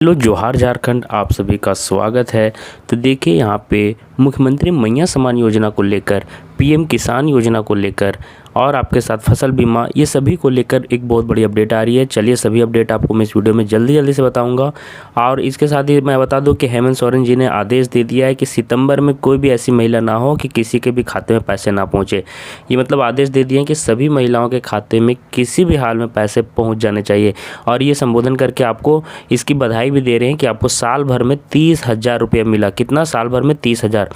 Hello जोहार झारखंड, आप सभी का स्वागत है। तो देखिए यहाँ पे मुख्यमंत्री मैया सम्मान योजना को लेकर, पीएम किसान योजना को लेकर और आपके साथ फसल बीमा, ये सभी को लेकर एक बहुत बड़ी अपडेट आ रही है। चलिए सभी अपडेट आपको मैं इस वीडियो में जल्दी से बताऊंगा। और इसके साथ ही मैं बता दूं कि हेमंत सोरेन जी ने आदेश दे दिया है कि सितंबर में कोई भी ऐसी महिला ना हो कि किसी के भी खाते में पैसे ना पहुंचे। ये मतलब आदेश दे दिए हैं कि सभी महिलाओं के खाते में किसी भी हाल में पैसे पहुँच जाने चाहिए। और ये संबोधन करके आपको इसकी बधाई भी दे रहे हैं कि आपको साल भर में 30,000 रुपये मिला। कितना? साल भर में 30,000।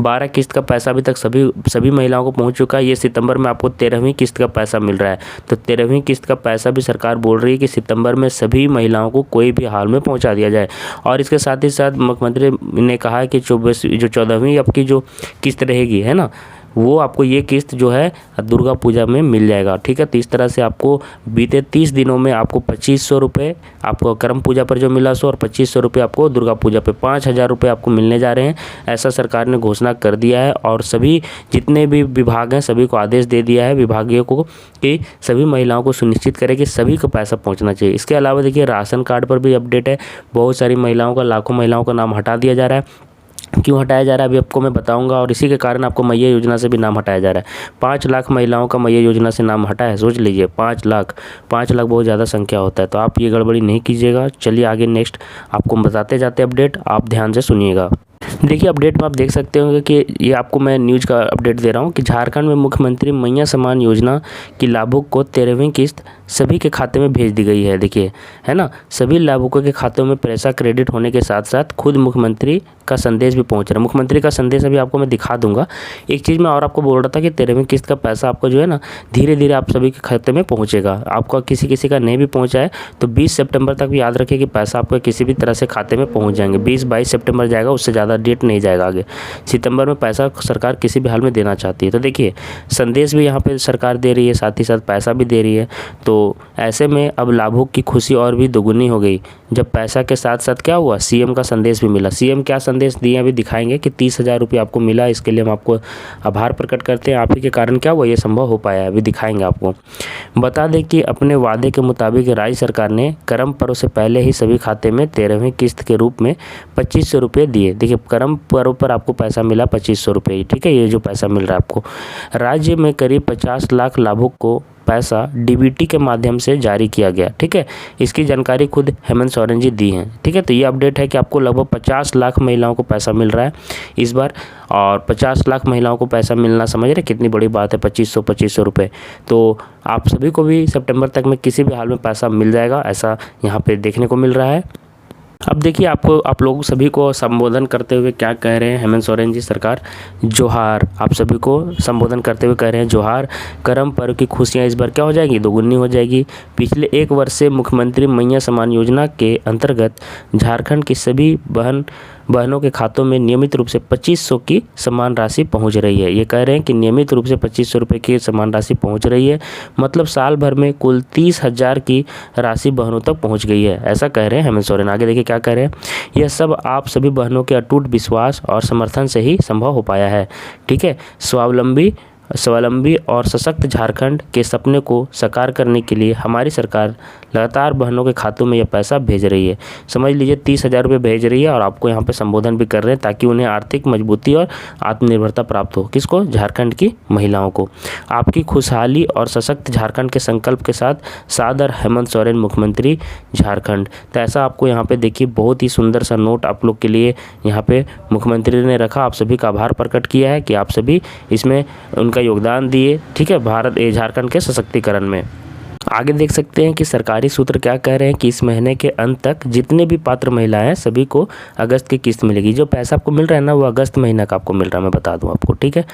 12 किस्त का पैसा अभी तक सभी महिलाओं को पहुंच चुका है। ये सितंबर में आपको 13वीं किस्त का पैसा मिल रहा है। तो 13वीं किस्त का पैसा भी सरकार बोल रही है कि सितंबर में सभी महिलाओं को कोई भी हाल में पहुंचा दिया जाए। और इसके साथ ही साथ मुख्यमंत्री ने कहा है कि 14वीं आपकी जो किस्त रहेगी, है ना, वो आपको ये किस्त जो है दुर्गा पूजा में मिल जाएगा। ठीक है, तो इस तरह से आपको बीते 30 दिनों में आपको 2500 रुपये आपको करम पूजा पर जो मिला सो, और 2500 रुपये आपको दुर्गा पूजा पे 5000 रुपये आपको मिलने जा रहे हैं। ऐसा सरकार ने घोषणा कर दिया है। और सभी जितने भी विभाग हैं सभी को आदेश दे दिया है विभागीय को कि सभी महिलाओं को सुनिश्चित करें कि सभी को पैसा पहुँचना चाहिए। इसके अलावा देखिए राशन कार्ड पर भी अपडेट है। बहुत सारी महिलाओं का, लाखों महिलाओं का नाम हटा दिया जा रहा है। क्यों हटाया जा रहा है अभी आपको मैं बताऊंगा। और इसी के कारण आपको मैया योजना से भी नाम हटाया जा रहा है। 5 लाख महिलाओं का मैया योजना से नाम हटा है। सोच लीजिए 5 लाख बहुत ज़्यादा संख्या होता है। तो आप ये गड़बड़ी नहीं कीजिएगा। चलिए आगे नेक्स्ट आपको बताते जाते अपडेट, आप ध्यान से सुनिएगा। देखिए अपडेट में आप देख सकते होंगे कि ये आपको मैं न्यूज़ का अपडेट दे रहा हूँ कि झारखंड में मुख्यमंत्री मैया सम्मान योजना की लाभुक को 13वीं किस्त सभी के खाते में भेज दी गई है। देखिए, है ना, सभी लाभुकों के खातों में पैसा क्रेडिट होने के साथ साथ खुद मुख्यमंत्री का संदेश भी पहुंच रहा है। मुख्यमंत्री का संदेश अभी आपको मैं दिखा दूंगा। एक चीज़ मैं और आपको बोल रहा था कि 13वीं किस्त का पैसा आपको जो है ना धीरे धीरे आप सभी के खाते में पहुँचेगा। आपका किसी का नहीं भी पहुँचा है तो 20 सितंबर तक भी याद रखिए कि पैसा आपको किसी भी तरह से खाते में पहुँच जाएंगे। 20-22 सितंबर जाएगा, उससे ज़्यादा डेट नहीं जाएगा आगे। सितंबर में पैसा सरकार किसी भी हाल में देना चाहती है। तो देखिए संदेश भी यहाँ पे सरकार दे रही है, साथ ही साथ पैसा भी दे रही है। तो ऐसे में अब लाभुक की खुशी और भी दोगुनी हो गई जब पैसा के साथ साथ क्या हुआ, सीएम का संदेश भी मिला। सीएम क्या संदेश दिए अभी दिखाएंगे कि 30,000 रुपये आपको मिला। इसके लिए हम आपको आभार प्रकट करते हैं। आप ही के कारण क्या हुआ ये संभव हो पाया है, अभी दिखाएंगे आपको। बता दें कि अपने वादे के मुताबिक राज्य सरकार ने करम पर्व से पहले ही सभी खाते में 13वीं किस्त के रूप में 2500 रुपये दिए। देखिए करम पर्व पर आपको पैसा मिला 2500 रुपये। ठीक है, ये जो पैसा मिल रहा है आपको, राज्य में करीब 50 लाख लाभुक को पैसा डीबीटी के माध्यम से जारी किया गया। ठीक है, इसकी जानकारी खुद हेमंत सोरेन जी दी हैं। ठीक है, तो ये अपडेट है कि आपको लगभग 50 लाख महिलाओं को पैसा मिल रहा है इस बार। और 50 लाख महिलाओं को पैसा मिलना समझ रहे कितनी बड़ी बात है, 2500 रुपये। तो आप सभी को भी सितंबर तक में किसी भी हाल में पैसा मिल जाएगा, ऐसा यहाँ पे देखने को मिल रहा है। अब देखिए आप लोग सभी को संबोधन करते हुए क्या कह रहे हैं हेमंत सोरेन जी सरकार। जोहार, आप सभी को संबोधन करते हुए कह रहे हैं जोहार। करम पर्व की खुशियां इस बार क्या हो जाएगी, दोगुनी हो जाएगी। पिछले 1 वर्ष से मुख्यमंत्री मैया सम्मान योजना के अंतर्गत झारखंड की सभी बहनों के खातों में नियमित रूप से 2500 की सम्मान राशि पहुंच रही है। ये कह रहे हैं कि नियमित रूप से 2500 रुपये की सम्मान राशि पहुंच रही है। मतलब साल भर में कुल 30,000 की राशि बहनों तक पहुंच गई है, ऐसा कह रहे हैं हेमंत सोरेन। आगे देखिए क्या कह रहे हैं, यह सब आप सभी बहनों के अटूट विश्वास और समर्थन से ही संभव हो पाया है। ठीक है, स्वावलंबी और सशक्त झारखंड के सपने को साकार करने के लिए हमारी सरकार लगातार बहनों के खातों में यह पैसा भेज रही है। समझ लीजिए 30,000 रुपये भेज रही है और आपको यहाँ पे संबोधन भी कर रहे हैं ताकि उन्हें आर्थिक मजबूती और आत्मनिर्भरता प्राप्त हो। किसको? झारखंड की महिलाओं को। आपकी खुशहाली और सशक्त झारखंड के संकल्प के साथ सादर हेमंत सोरेन मुख्यमंत्री झारखंड। तो ऐसा आपको यहाँ पे देखिए बहुत ही सुंदर सा नोट आप लोग के लिए यहाँ पे मुख्यमंत्री ने रखा। आप सभी का आभार प्रकट किया है कि आप सभी इसमें उनका योगदान दिए। ठीक है, झारखंड के सशक्तिकरण में। आगे देख सकते हैं कि सरकारी सूत्र क्या कह रहे हैं कि इस महीने के अंत तक जितने भी पात्र महिलाएं हैं सभी को अगस्त की किस्त मिलेगी। जो पैसा आपको मिल रहा है ना वो अगस्त महीना का आपको मिल रहा है, मैं बता दूं आपको। ठीक है,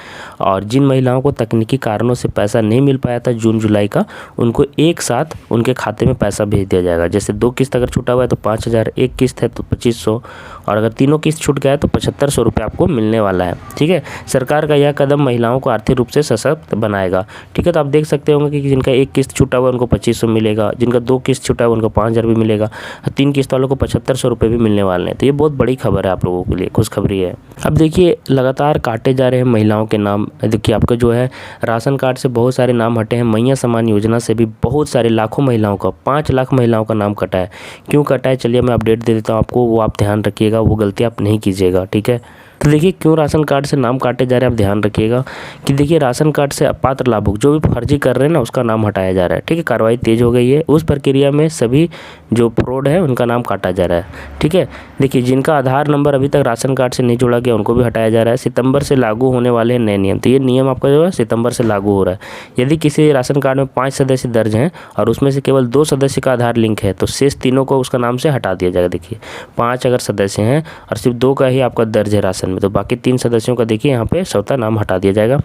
और जिन महिलाओं को तकनीकी कारणों से पैसा नहीं मिल पाया था जून जुलाई का, उनको एक साथ उनके खाते में पैसा भेज दिया जाएगा। जैसे 2 किस्त अगर छूटा हुआ है तो 5,000, 1 किस्त है तो 2500 और अगर तीनों किस्त छूट गया तो 7500 रुपये आपको मिलने वाला है। ठीक है, सरकार का यह कदम महिलाओं को आर्थिक रूप से सशक्त बनाएगा। ठीक है, तो आप देख सकते होंगे कि जिनका एक किस्त छूटा हुआ है उनको 2500 मिलेगा, जिनका 2 किस्त छूटा हुआ उनको 5000 भी मिलेगा, 3 किस्त वालों को 7500 रुपये भी मिलने वाले हैं। तो ये बहुत बड़ी खबर है आप लोगों के लिए, खुशखबरी है। अब देखिए लगातार काटे जा रहे हैं महिलाओं के नाम। देखिए आपका जो है राशन कार्ड से बहुत सारे नाम हटे हैं, मैया सम्मान योजना से भी बहुत सारे लाखों महिलाओं का 5 लाख महिलाओं का नाम कटा है। क्यों कटा है चलिए मैं अपडेट दे देता हूँ आपको, वो आप ध्यान रखिएगा, वो गलती आप नहीं कीजिएगा। ठीक है, तो देखिए क्यों राशन कार्ड से नाम काटे जा रहे हैं आप ध्यान रखिएगा कि देखिए राशन कार्ड से अपात्र लाभुक जो भी फर्जी कर रहे हैं ना उसका नाम हटाया जा रहा है। ठीक है, कार्रवाई तेज हो गई है, उस प्रक्रिया में सभी जो फ्रॉड है उनका नाम काटा जा रहा है। ठीक है, देखिए जिनका आधार नंबर अभी तक राशन कार्ड से नहीं जोड़ा गया उनको भी हटाया जा रहा है। सितंबर से लागू होने वाले हैं नए नियम, तो ये नियम आपका जो है सितंबर से लागू हो रहा है। यदि किसी राशन कार्ड में 5 सदस्य दर्ज हैं और उसमें से केवल 2 सदस्य का आधार लिंक है तो शेष तीनों को उसका नाम से हटा दिया जाएगा। देखिए 5 अगर सदस्य हैं और सिर्फ 2 का ही आपका दर्ज है राशन में तो बाकी 3 सदस्यों का देखिए यहाँ पे स्वतः नाम हटा दिया जाएगा।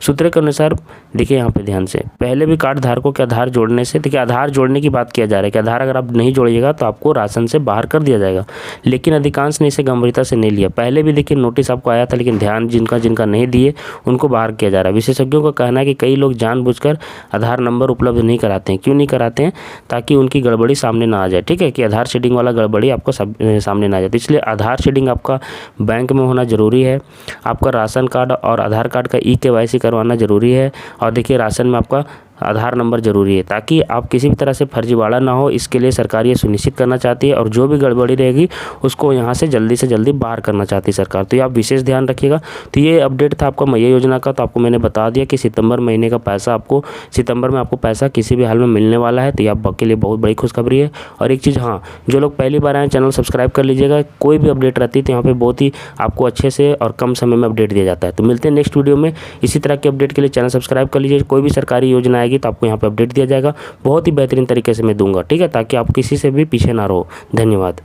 सूत्रों के अनुसार देखिए यहाँ पे ध्यान से, पहले भी कार्ड धारकों के आधार जोड़ने से, देखिए आधार जोड़ने की बात किया जा रहा है कि आधार अगर आप नहीं जोड़िएगा तो आपको राशन से बाहर कर दिया जाएगा, लेकिन अधिकांश ने इसे गंभीरता से नहीं लिया। पहले भी देखिए नोटिस आपको आया था लेकिन ध्यान जिनका नहीं दिए उनको बाहर किया जा रहा है। विशेषज्ञों का कहना है कि कई लोग जानबूझकर आधार नंबर उपलब्ध नहीं कराते हैं। क्यों नहीं कराते हैं? ताकि उनकी गड़बड़ी सामने ना आ जाए। ठीक है, कि आधार शेडिंग वाला गड़बड़ी आपको सामने ना आ जाए, इसलिए आधार शेडिंग आपका बैंक में होना जरूरी है। आपका राशन कार्ड और आधार कार्ड का ई-KYC करवाना ज़रूरी है। और देखिए राशन में आपका आधार नंबर ज़रूरी है ताकि आप किसी भी तरह से फर्जीवाड़ा ना हो। इसके लिए सरकार ये सुनिश्चित करना चाहती है और जो भी गड़बड़ी रहेगी उसको यहाँ से जल्दी बाहर करना चाहती है सरकार। तो ये आप विशेष ध्यान रखिएगा। तो ये अपडेट था आपका मैया योजना का, तो आपको मैंने बता दिया कि सितंबर महीने का पैसा आपको, सितंबर में आपको पैसा किसी भी हाल में मिलने वाला है। तो ये आपके लिए बहुत बड़ी खुशखबरी है। और एक चीज़, हाँ, जो लोग पहली बार आए चैनल सब्सक्राइब कर लीजिएगा। कोई भी अपडेट रहती है तो यहाँ पर बहुत ही आपको अच्छे से और कम समय में अपडेट दिया जाता है। तो मिलते हैं नेक्स्ट वीडियो में। इसी तरह के अपडेट के लिए चैनल सब्सक्राइब कर लीजिए। कोई भी सरकारी योजना आएगी तो आपको यहाँ पे अपडेट दिया जाएगा, बहुत ही बेहतरीन तरीके से मैं दूंगा। ठीक है, ताकि आप किसी से भी पीछे ना रहो। धन्यवाद।